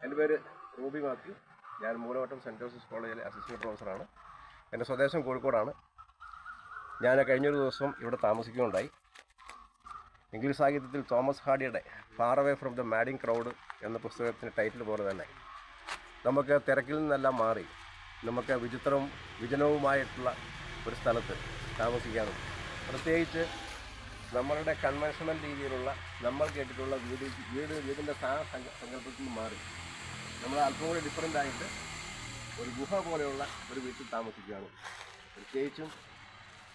എൻ്റെ പേര് റൂബി മാത്യു. ഞാൻ മൂലവട്ടം സെൻറ്റ് ജോസഫ്സ് കോളേജിലെ അസിസ്റ്റൻറ്റ് പ്രൊഫസറാണ്. എൻ്റെ സ്വദേശം കോഴിക്കോടാണ്. ഞാൻ കഴിഞ്ഞൊരു ദിവസം ഇവിടെ താമസിക്കുകയുണ്ടായി. ഇംഗ്ലീഷ് സാഹിത്യത്തിൽ തോമസ് ഹാർഡിയുടെ far away from the madding crowd എന്ന പുസ്തകത്തിൻ്റെ ടൈറ്റിൽ പോലെ തന്നെ നമുക്ക് തിരക്കിൽ നിന്നെല്ലാം മാറി നമുക്ക് വിജനവുമായിട്ടുള്ള ഒരു സ്ഥലത്ത് താമസിക്കാനും, പ്രത്യേകിച്ച് നമ്മളുടെ കൺവെൻഷണൽ രീതിയിലുള്ള നമ്മൾ കേട്ടിട്ടുള്ള വീടിൻ്റെ സങ്കല്പത്തിൽ നിന്ന് മാറി നമ്മൾ അല്പം കൂടി ഡിഫറൻ്റ് ആയിട്ട് ഒരു ഗുഹ പോലെയുള്ള ഒരു വീട്ടിൽ താമസിക്കുകയാണ്. പ്രത്യേകിച്ചും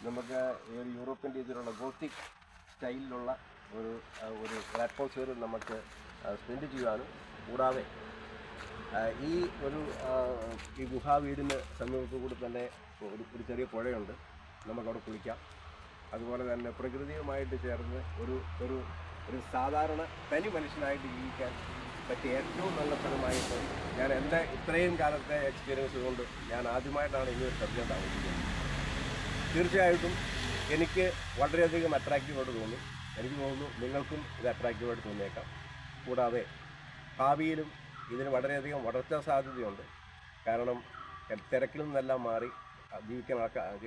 നമുക്ക് ഈ ഒരു യൂറോപ്യൻ രീതിയിലുള്ള ഗോത്തിക് സ്റ്റൈലിലുള്ള ഒരു അറ്റ്മോസ്ഫിയറിൽ നമുക്ക് സ്പെൻഡ് ചെയ്യാനും, കൂടാതെ ഈ ഗുഹാ വീടിന് സമീപത്തു കൂടി തന്നെ ഒരു ചെറിയ പുഴയുണ്ട്, നമുക്കവിടെ കുളിക്കാം. അതുപോലെ തന്നെ പ്രകൃതിയുമായിട്ട് ചേർന്ന് ഒരു സാധാരണ തനി മനുഷ്യനായിട്ട് ജീവിക്കാൻ പറ്റിയ ഏറ്റവും നല്ല സ്ഥലമായിട്ട് ഞാൻ എൻ്റെ ഇത്രയും കാലത്തെ എക്സ്പീരിയൻസ് കൊണ്ട് ഞാൻ ആദ്യമായിട്ടാണ് ഈ ഒരു സബ്ജക്റ്റ് താമസിക്കുന്നത്. തീർച്ചയായിട്ടും എനിക്ക് വളരെയധികം അട്രാക്റ്റീവായിട്ട് തോന്നി. എനിക്ക് തോന്നുന്നു നിങ്ങൾക്കും ഇത് അട്രാക്റ്റീവായിട്ട് തോന്നിയേക്കാം. കൂടാതെ ഭാവിയിലും ഇതിന് വളരെയധികം വളർച്ചാ സാധ്യതയുണ്ട്. കാരണം തിരക്കിൽ നിന്നെല്ലാം മാറി ജീവിക്കാൻ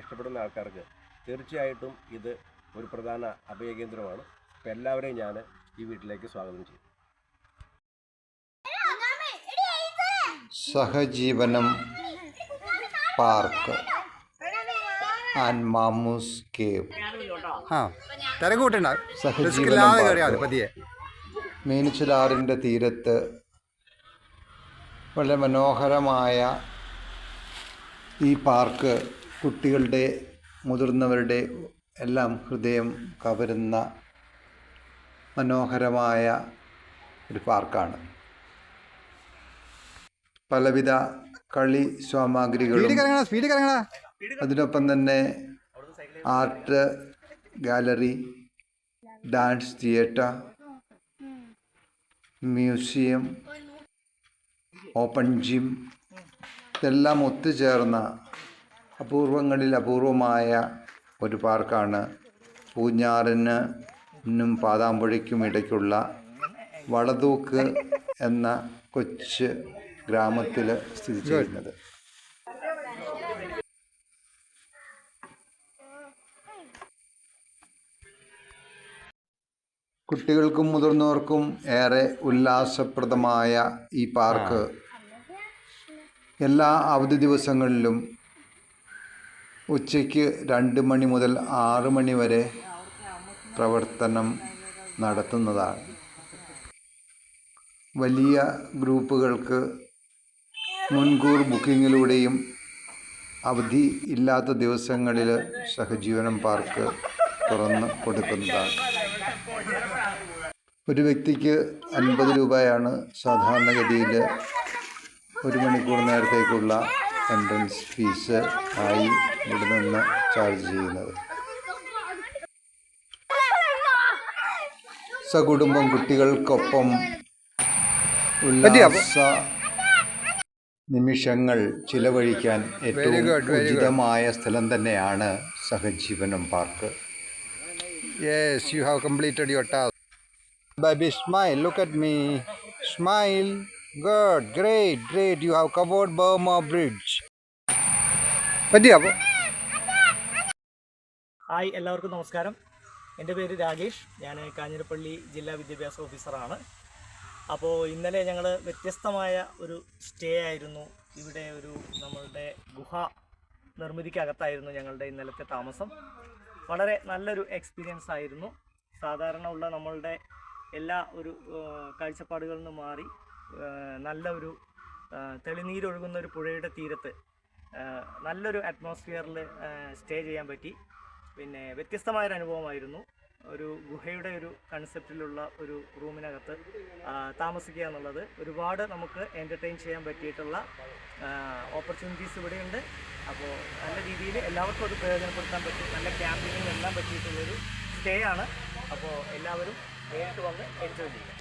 ഇഷ്ടപ്പെടുന്ന ആൾക്കാർക്ക് തീർച്ചയായിട്ടും ഇത് ഒരു പ്രധാന അഭയകേന്ദ്രമാണ്. അപ്പോൾ എല്ലാവരെയും ഞാൻ ഈ വീട്ടിലേക്ക് സ്വാഗതം ചെയ്യും. സഹജീവനം പാർക്ക് ആൻഡ് മാമൂസ് കേവ്. മീനച്ചിലാറിൻ്റെ തീരത്ത് വളരെ മനോഹരമായ ഈ പാർക്ക് കുട്ടികളുടെ മുതിർന്നവരുടെ എല്ലാം ഹൃദയം കവരുന്ന മനോഹരമായ ഒരു പാർക്കാണ്. പലവിധ കളി സാമഗ്രികളും അതിനൊപ്പം തന്നെ art gallery, dance theatre, museum, open gym ഇതെല്ലാം ഒത്തുചേർന്ന അപൂർവങ്ങളിൽ അപൂർവമായ ഒരു പാർക്കാണ് പൂഞ്ഞാറിനും പാതാമ്പുഴയ്ക്കും ഇടയ്ക്കുള്ള വളതൂക്ക് എന്ന കൊച്ചു ഗ്രാമത്തിൽ സ്ഥിതി ചെയ്യുന്നത്. കുട്ടികൾക്കും മുതിർന്നവർക്കും ഏറെ ഉല്ലാസപ്രദമായ ഈ പാർക്ക് എല്ലാ അവധി ദിവസങ്ങളിലും ഉച്ചയ്ക്ക് 2 മണി മുതൽ 6 മണി വരെ പ്രവർത്തനം നടത്തുന്നതാണ്. വലിയ ഗ്രൂപ്പുകൾക്ക് മുൻകൂർ ബുക്കിങ്ങിലൂടെയും അവധി ഇല്ലാത്ത ദിവസങ്ങളിൽ സഹജീവനം പാർക്ക് തുറന്ന് കൊടുക്കുന്നതാണ്. ഒരു വ്യക്തിക്ക് 50 രൂപയാണ് സാധാരണഗതിയിൽ 1 മണിക്കൂർ നേരത്തേക്കുള്ള എൻട്രൻസ് ഫീസ് ആയി ഇവിടെ നിന്ന് ചാർജ് ചെയ്യുന്നത്. സകുടുംബം കുട്ടികൾക്കൊപ്പം ഉല്ലാസ നിമിഷങ്ങൾ ചിലവഴിക്കാൻ ഏറ്റവും ഉചിതമായ സ്ഥലം തന്നെയാണ് സഹജീവനം park. Yes, you have completed your task. Baby, smile. Look at me. Smile. Good. Great. You have covered Burma Bridge. Hi, എല്ലാവർക്കും നമസ്കാരം. എൻ്റെ പേര് രാകേഷ്. ഞാൻ കാഞ്ഞിരപ്പള്ളി ജില്ലാ വിദ്യാഭ്യാസ ഓഫീസറാണ്. അപ്പോൾ ഇന്നലെ ഞങ്ങൾ വ്യത്യസ്തമായ ഒരു സ്റ്റേ ആയിരുന്നു. ഇവിടെ നമ്മളുടെ ഗുഹ നിർമ്മിതിക്കകത്തായിരുന്നു ഞങ്ങളുടെ ഇന്നലത്തെ താമസം. വളരെ നല്ലൊരു എക്സ്പീരിയൻസ് ആയിരുന്നു. സാധാരണ ഉള്ള നമ്മളുടെ എല്ലാ കാഴ്ചപ്പാടുകളിൽ നിന്ന് മാറി നല്ല തെളിനീരൊഴുകുന്ന ഒരു പുഴയുടെ തീരത്ത് നല്ലൊരു അറ്റ്മോസ്ഫിയറിൽ സ്റ്റേ ചെയ്യാൻ പറ്റി. പിന്നെ വ്യത്യസ്തമായൊരു അനുഭവമായിരുന്നു. ഒരു ഗുഹയുടെ കൺസെപ്റ്റിലുള്ള ഒരു റൂമിനകത്ത് താമസിക്കുക എന്നുള്ളത്. ഒരുപാട് നമുക്ക് എൻ്റർടൈൻ ചെയ്യാൻ പറ്റിയിട്ടുള്ള ഓപ്പർച്യൂണിറ്റീസ് ഇവിടെയുണ്ട്. അപ്പോൾ നല്ല രീതിയിൽ എല്ലാവർക്കും അത് പ്രയോജനപ്പെടുത്താൻ പറ്റും. നല്ല ക്യാമ്പിങ്ങിനും എല്ലാം പറ്റിയിട്ടുള്ളൊരു സ്റ്റേ ആണ്. അപ്പോൾ എല്ലാവരും നേരിട്ട് വന്ന് എൻജോയ് ചെയ്യുക.